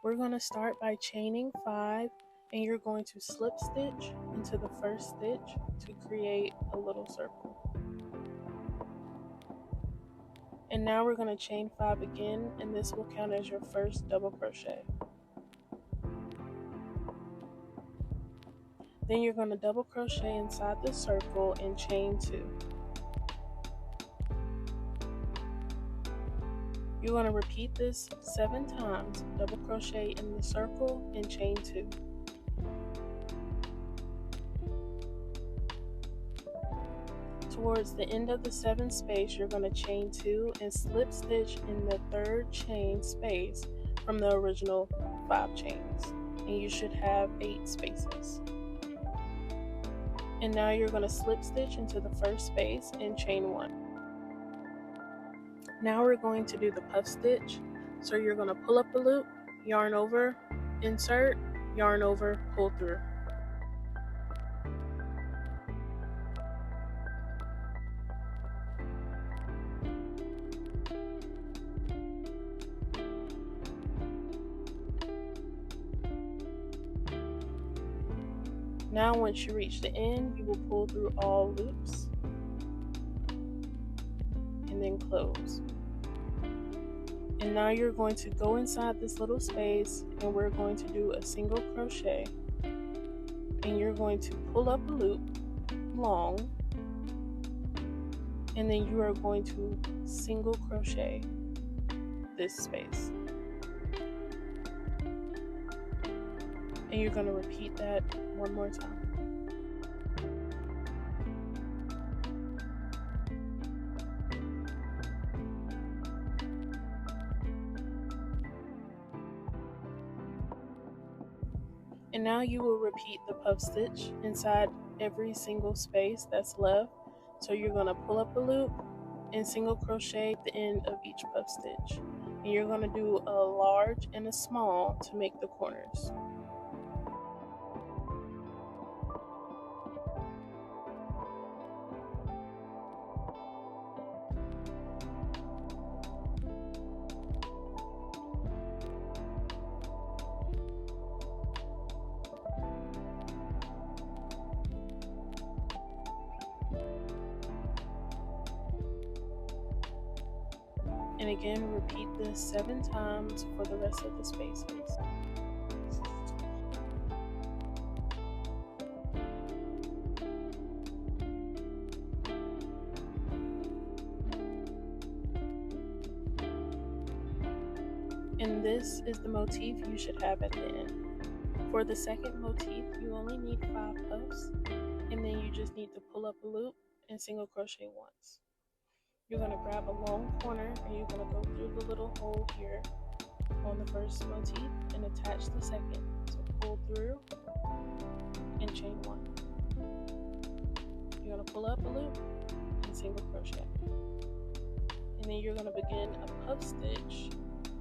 We're going to start by chaining 5, and you're going to slip stitch into the first stitch to create a little circle. And now we're going to chain 5 again, and this will count as your first double crochet. Then you're going to double crochet inside the circle and chain 2. You're going to repeat this 7 times, double crochet in the circle and chain 2. Towards the end of the 7th space, you're going to chain 2 and slip stitch in the 3rd chain space from the original 5 chains, and you should have 8 spaces. And now you're going to slip stitch into the first space and chain 1. Now we're going to do the puff stitch. So you're going to pull up the loop, yarn over, insert, yarn over, pull through. Now once you reach the end, you will pull through all loops and then close. And now you're going to go inside this little space, and we're going to do a single crochet, and you're going to pull up a loop long, and then you are going to single crochet this space, and you're going to repeat that one more time. And now you will repeat the puff stitch inside every single space that's left. So you're going to pull up a loop and single crochet at the end of each puff stitch. And you're going to do a large and a small to make the corners. And again, repeat this 7 times for the rest of the spaces. And this is the motif you should have at the end. For the second motif, you only need 5 puffs, and then you just need to pull up a loop and single crochet once. You're going to grab a long corner, and you're going to go through the little hole here on the first motif and attach the second. So pull through and chain 1. You're going to pull up a loop and single crochet. And then you're going to begin a puff stitch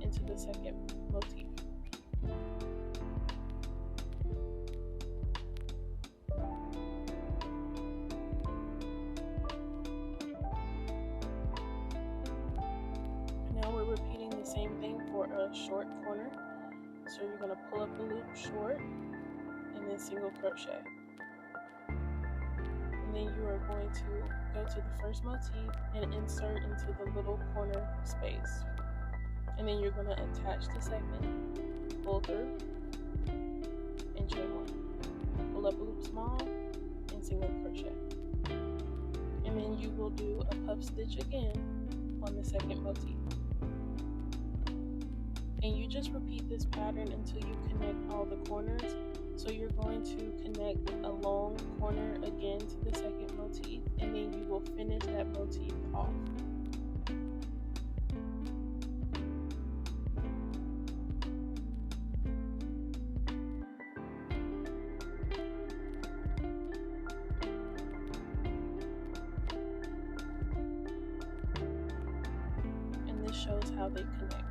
into the second motif. Now we're repeating the same thing for a short corner. So you're going to pull up a loop short and then single crochet. And then you are going to go to the first motif and insert into the little corner space. And then you're going to attach the second, pull through, and chain 1. Pull up a loop small and single crochet. And then you will do a puff stitch again on the second motif. And you just repeat this pattern until you connect all the corners. So you're going to connect a long corner again to the second motif, and then you will finish that motif off. And this shows how they connect.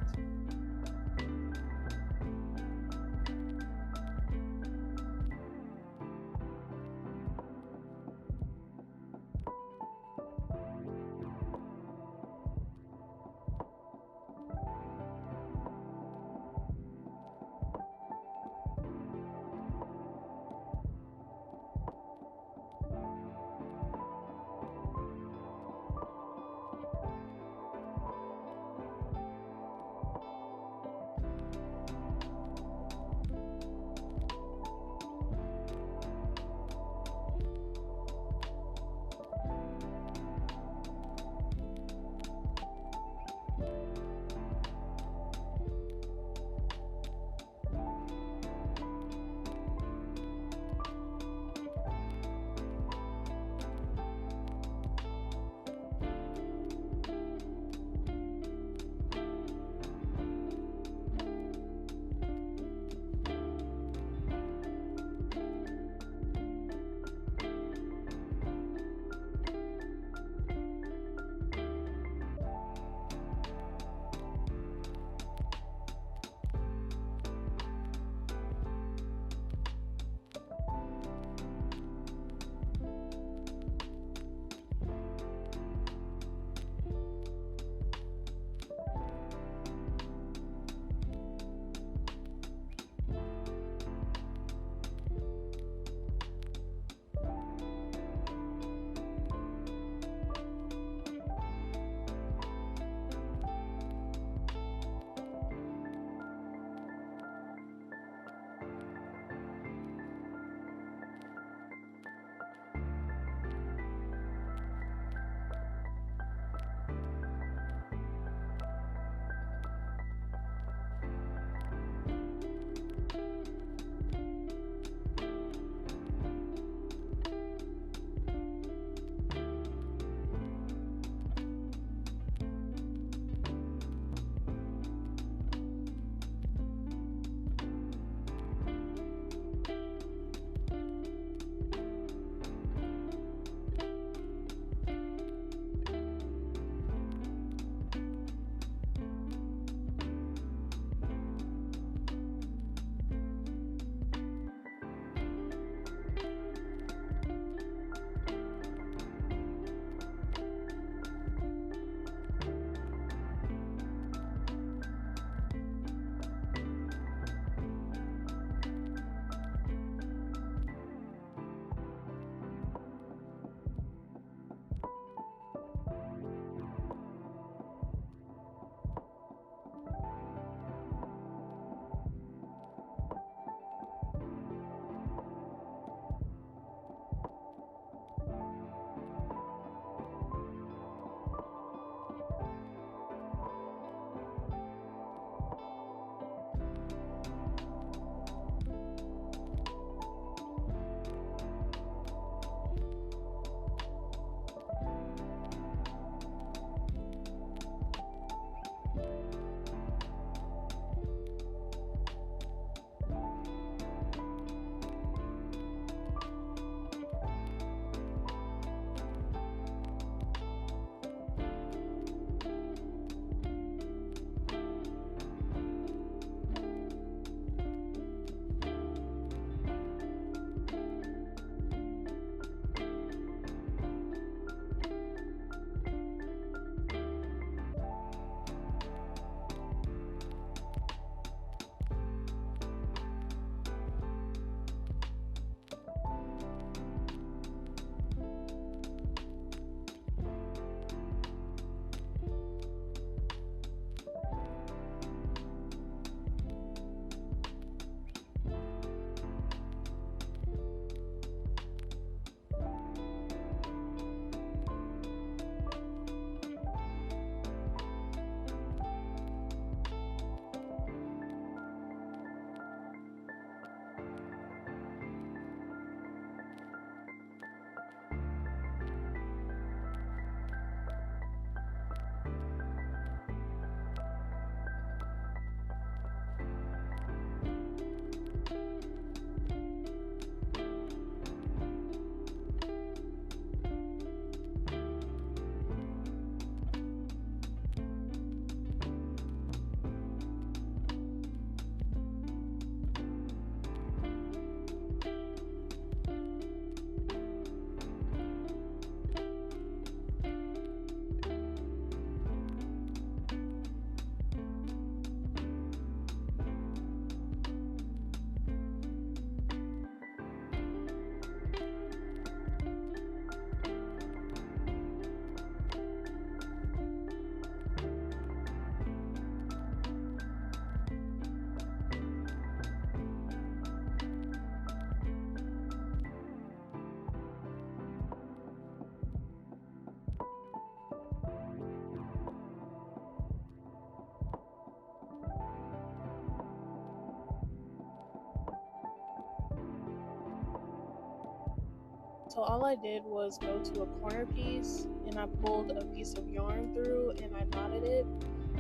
So all I did was go to a corner piece and I pulled a piece of yarn through and I knotted it,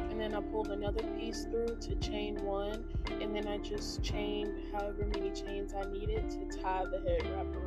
and then I pulled another piece through to chain one, and then I just chained however many chains I needed to tie the head wrap around.